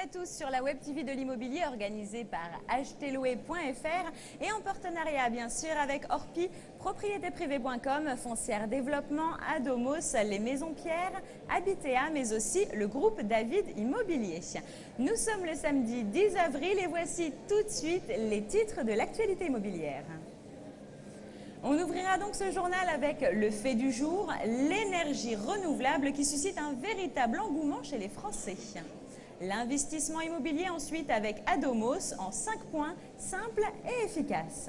à tous sur la Web TV de l'immobilier organisée par achtelouer.fr et en partenariat bien sûr avec Orpi, propriétéprivée.com, Foncière Développement, Adomos, les Maisons Pierre, Habitea, mais aussi le groupe David Immobilier. Nous sommes le samedi 10 avril et voici tout de suite les titres de l'actualité immobilière. On ouvrira donc ce journal avec le fait du jour, l'énergie renouvelable qui suscite un véritable engouement chez les Français. L'investissement immobilier ensuite avec Adomos en 5 points, simples et efficaces.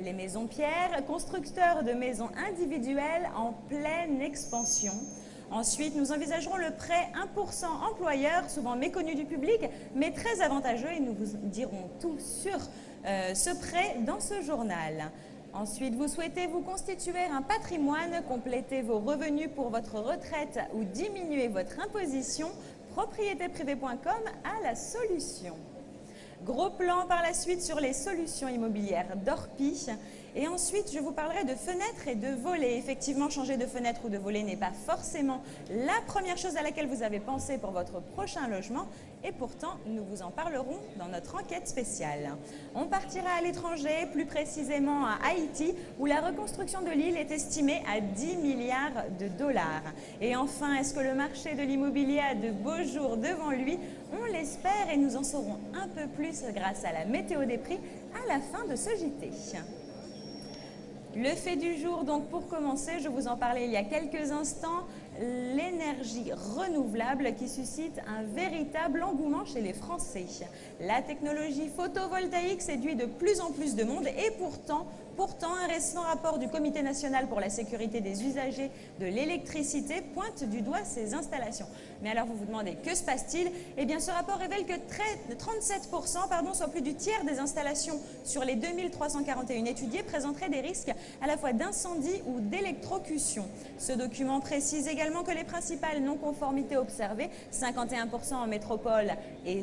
Les Maisons Pierre, constructeurs de maisons individuelles en pleine expansion. Ensuite, nous envisagerons le prêt 1% employeur, souvent méconnu du public, mais très avantageux et nous vous dirons tout sur ce prêt dans ce journal. Ensuite, vous souhaitez vous constituer un patrimoine, compléter vos revenus pour votre retraite ou diminuer votre imposition, propriétéprivée.com a la solution. Gros plan par la suite sur les solutions immobilières d'Orpi. Et ensuite, je vous parlerai de fenêtres et de volets. Effectivement, changer de fenêtre ou de volet n'est pas forcément la première chose à laquelle vous avez pensé pour votre prochain logement. Et pourtant, nous vous en parlerons dans notre enquête spéciale. On partira à l'étranger, plus précisément à Haïti, où la reconstruction de l'île est estimée à 10 milliards de dollars. Et enfin, est-ce que le marché de l'immobilier a de beaux jours devant lui? On l'espère et nous en saurons un peu plus grâce à la météo des prix à la fin de ce JT. Le fait du jour, donc pour commencer, je vous en parlais il y a quelques instants, l'énergie renouvelable qui suscite un véritable engouement chez les Français. La technologie photovoltaïque séduit de plus en plus de monde et pourtant, un récent rapport du Comité national pour la sécurité des usagers de l'électricité pointe du doigt ces installations. Mais alors vous vous demandez, que se passe-t-il? Eh bien ce rapport révèle que 37%, soit plus du tiers des installations sur les 2341 étudiées présenteraient des risques à la fois d'incendie ou d'électrocution. Ce document précise également que les principales non-conformités observées, 51% en métropole et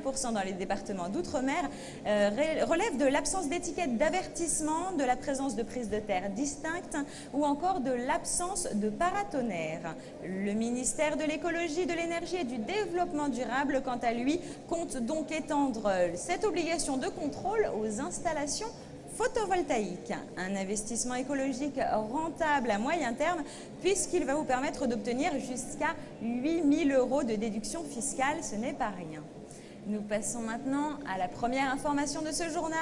21% dans les départements d'outre-mer, relèvent de l'absence d'étiquette d'avertissement, de la présence de prises de terre distinctes ou encore de l'absence de paratonnerre. Le ministère de l'écologie, de l'énergie et du développement durable, quant à lui, compte donc étendre cette obligation de contrôle aux installations photovoltaïque, un investissement écologique rentable à moyen terme puisqu'il va vous permettre d'obtenir jusqu'à 8 000 € de déduction fiscale, ce n'est pas rien. Nous passons maintenant à la première information de ce journal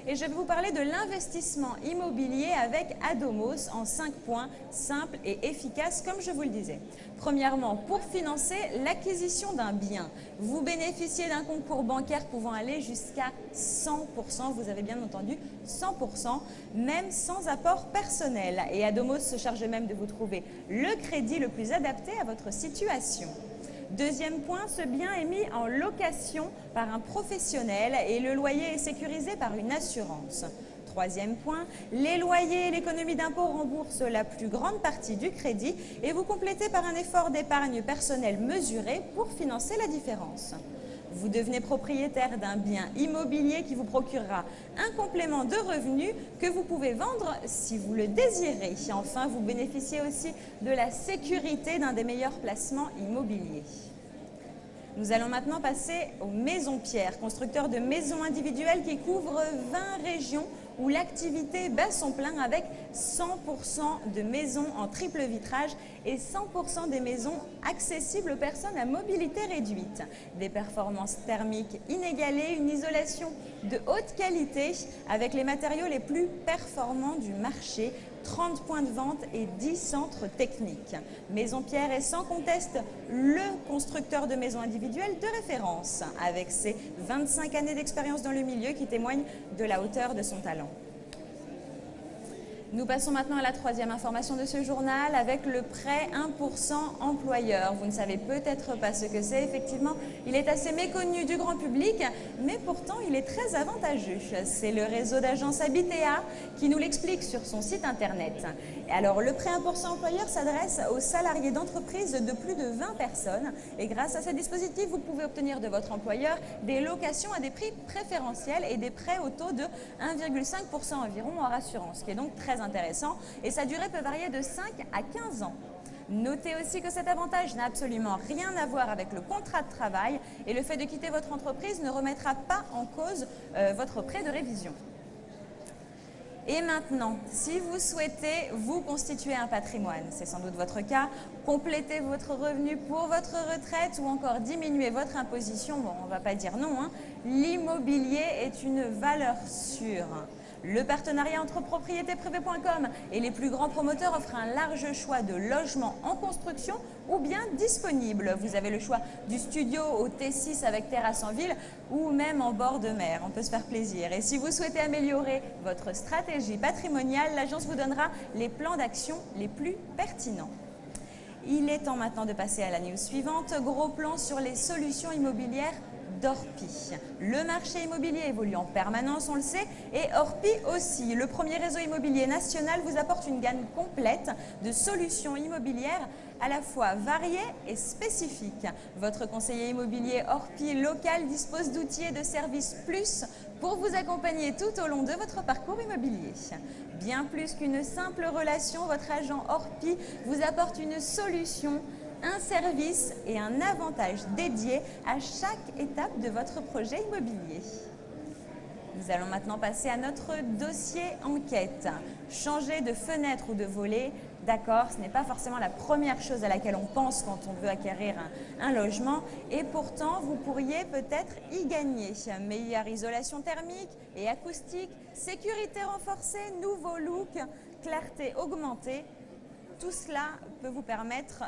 et je vais vous parler de l'investissement immobilier avec Adomos en 5 points simples et efficaces comme je vous le disais. Premièrement, pour financer l'acquisition d'un bien, vous bénéficiez d'un concours bancaire pouvant aller jusqu'à 100%, vous avez bien entendu 100%, même sans apport personnel. Et Adomos se charge même de vous trouver le crédit le plus adapté à votre situation. Deuxième point, ce bien est mis en location par un professionnel et le loyer est sécurisé par une assurance. Troisième point, les loyers et l'économie d'impôt remboursent la plus grande partie du crédit et vous complétez par un effort d'épargne personnelle mesuré pour financer la différence. Vous devenez propriétaire d'un bien immobilier qui vous procurera un complément de revenus que vous pouvez vendre si vous le désirez. Enfin, vous bénéficiez aussi de la sécurité d'un des meilleurs placements immobiliers. Nous allons maintenant passer aux Maisons Pierre, constructeurs de maisons individuelles qui couvrent 20 régions où l'activité bat son plein avec 100% de maisons en triple vitrage et 100% des maisons accessibles aux personnes à mobilité réduite. Des performances thermiques inégalées, une isolation de haute qualité avec les matériaux les plus performants du marché, 30 points de vente et 10 centres techniques. Maison Pierre est sans conteste le constructeur de maisons individuelles de référence, avec ses 25 années d'expérience dans le milieu qui témoignent de la hauteur de son talent. Nous passons maintenant à la troisième information de ce journal avec le prêt 1% employeur. Vous ne savez peut-être pas ce que c'est. Effectivement, il est assez méconnu du grand public, mais pourtant il est très avantageux. C'est le réseau d'agences Habitea qui nous l'explique sur son site internet. Alors, le prêt 1% employeur s'adresse aux salariés d'entreprises de plus de 20 personnes. Et grâce à ce dispositif, vous pouvez obtenir de votre employeur des locations à des prix préférentiels et des prêts au taux de 1,5% environ hors assurance, ce qui est donc très intéressant. Et sa durée peut varier de 5 à 15 ans. Notez aussi que cet avantage n'a absolument rien à voir avec le contrat de travail et le fait de quitter votre entreprise ne remettra pas en cause votre prêt de révision. Et maintenant, si vous souhaitez vous constituer un patrimoine, c'est sans doute votre cas, compléter votre revenu pour votre retraite ou encore diminuer votre imposition, bon, on ne va pas dire non, hein, l'immobilier est une valeur sûre. Le partenariat entre propriétéprivée.com et les plus grands promoteurs offre un large choix de logements en construction ou bien disponibles. Vous avez le choix du studio au T6 avec terrasse en ville ou même en bord de mer. On peut se faire plaisir. Et si vous souhaitez améliorer votre stratégie patrimoniale, l'agence vous donnera les plans d'action les plus pertinents. Il est temps maintenant de passer à la news suivante. Gros plan sur les solutions immobilières d'Orpi. Le marché immobilier évolue en permanence, on le sait, et Orpi aussi. Le premier réseau immobilier national vous apporte une gamme complète de solutions immobilières à la fois variées et spécifiques. Votre conseiller immobilier Orpi local dispose d'outils et de services plus pour vous accompagner tout au long de votre parcours immobilier. Bien plus qu'une simple relation, votre agent Orpi vous apporte une solution, un service et un avantage dédié à chaque étape de votre projet immobilier. Nous allons maintenant passer à notre dossier enquête. Changer de fenêtre ou de volet, d'accord, ce n'est pas forcément la première chose à laquelle on pense quand on veut acquérir un logement et pourtant vous pourriez peut-être y gagner. Meilleure isolation thermique et acoustique, sécurité renforcée, nouveau look, clarté augmentée. Tout cela peut vous permettre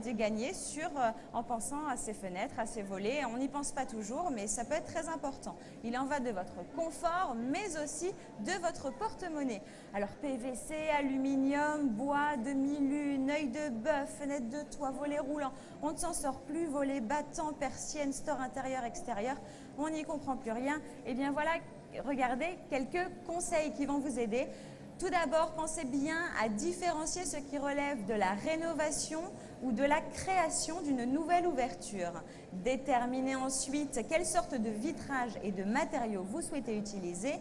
de gagner en pensant à ces fenêtres, à ces volets. On n'y pense pas toujours, mais ça peut être très important. Il en va de votre confort, mais aussi de votre porte-monnaie. Alors PVC, aluminium, bois, demi-lune, œil de bœuf, fenêtre de toit, volets roulants. On ne s'en sort plus, volets battants, persiennes, store intérieur, extérieur. On n'y comprend plus rien. Et bien voilà, regardez quelques conseils qui vont vous aider. Tout d'abord, pensez bien à différencier ce qui relève de la rénovation ou de la création d'une nouvelle ouverture. Déterminez ensuite quelle sorte de vitrage et de matériaux vous souhaitez utiliser.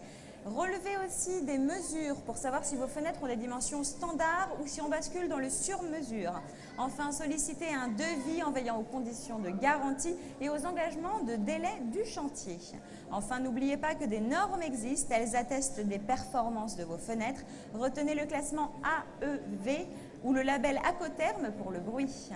Relevez aussi des mesures pour savoir si vos fenêtres ont des dimensions standards ou si on bascule dans le sur-mesure. Enfin, sollicitez un devis en veillant aux conditions de garantie et aux engagements de délai du chantier. Enfin, n'oubliez pas que des normes existent, elles attestent des performances de vos fenêtres. Retenez le classement AEV ou le label Acoterm pour le bruit.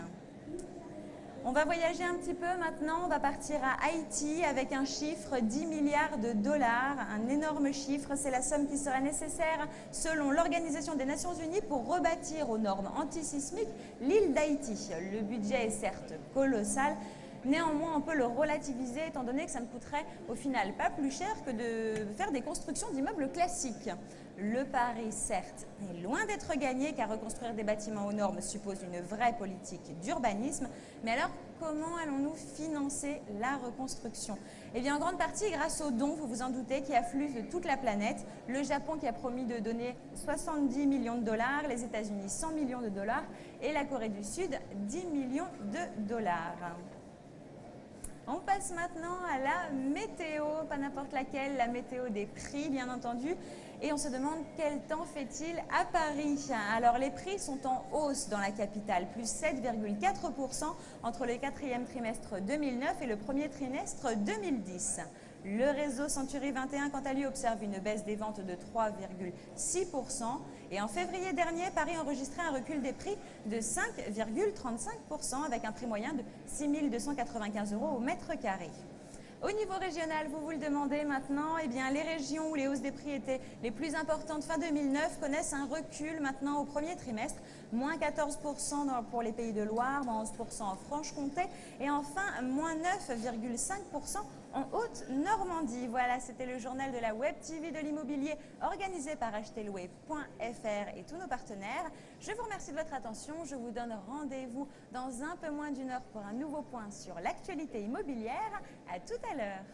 On va voyager un petit peu maintenant, on va partir à Haïti avec un chiffre 10 milliards de dollars, un énorme chiffre, c'est la somme qui sera nécessaire selon l'Organisation des Nations Unies pour rebâtir aux normes antisismiques l'île d'Haïti. Le budget est certes colossal, néanmoins on peut le relativiser étant donné que ça ne coûterait au final pas plus cher que de faire des constructions d'immeubles classiques. Le pari, certes, est loin d'être gagné car reconstruire des bâtiments aux normes suppose une vraie politique d'urbanisme. Mais alors, comment allons-nous financer la reconstruction? Eh bien, en grande partie grâce aux dons, vous vous en doutez, qui affluent de toute la planète. Le Japon qui a promis de donner 70 millions de dollars, les États-Unis 100 millions de dollars et la Corée du Sud 10 millions de dollars. On passe maintenant à la météo, pas n'importe laquelle, la météo des prix bien entendu. Et on se demande quel temps fait-il à Paris. Alors les prix sont en hausse dans la capitale, plus 7,4% entre le quatrième trimestre 2009 et le premier trimestre 2010. Le réseau Century 21, quant à lui, observe une baisse des ventes de 3,6%. Et en février dernier, Paris enregistrait un recul des prix de 5,35% avec un prix moyen de 6 295 € au mètre carré. Au niveau régional, vous vous le demandez maintenant, eh bien, les régions où les hausses des prix étaient les plus importantes fin 2009 connaissent un recul maintenant au premier trimestre, moins 14% pour les Pays de Loire, moins 11% en Franche-Comté et enfin moins 9,5% en Haute-Normandie. Voilà, c'était le journal de la Web TV de l'immobilier organisé par achtelouer.fr et tous nos partenaires. Je vous remercie de votre attention. Je vous donne rendez-vous dans un peu moins d'une heure pour un nouveau point sur l'actualité immobilière. À tout à l'heure.